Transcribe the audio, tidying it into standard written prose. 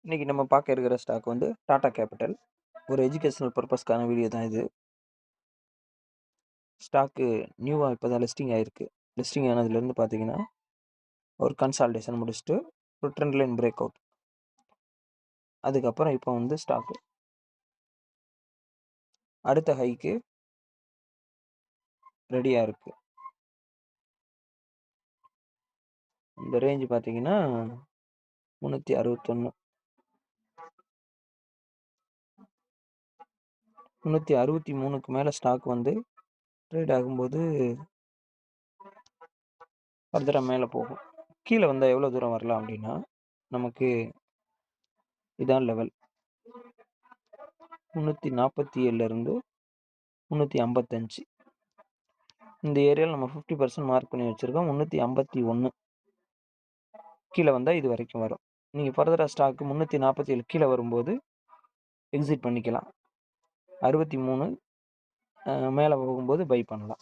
இன்னைக்கு நம்ம பார்க்க இருக்கிற ஸ்டாக் வந்து டாடா கேபிட்டல். ஒரு எஜுகேஷனல் பர்பஸ்க்கான வீடியோ தான் இது. ஸ்டாக்கு நியூவா இப்போ தான் லிஸ்டிங் ஆயிருக்கு. லிஸ்டிங் ஆனதுலேருந்து பார்த்தீங்கன்னா, ஒரு கன்சால்டேஷன் முடிச்சுட்டு ஒரு ட்ரெண்ட் லைன் பிரேக் அவுட். அதுக்கப்புறம் இப்போ வந்து ஸ்டாக்கு அடுத்த ஹைக்கு ரெடியாக இருக்கு. இந்த ரேஞ்ச் பார்த்தீங்கன்னா 361 363க்கு மேலே ஸ்டாக் வந்து ட்ரேட் ஆகும்போது ஃபர்தராக மேலே போகும். கீழே வந்தால் எவ்வளோ தூரம் வரலாம் அப்படின்னா, நமக்கு இதான் லெவல் 347லேருந்து 355. இந்த ஏரியாவில் நம்ம 50% மார்க் பண்ணி வச்சுருக்கோம். 351 கீழே வந்தால் இது வரைக்கும் வரும். நீங்கள் ஃபர்தராக ஸ்டாக்கு 347 கீழே வரும்போது எக்ஸிட் பண்ணிக்கலாம். 63 மேலே போகும்போது பை பண்ணலாம்.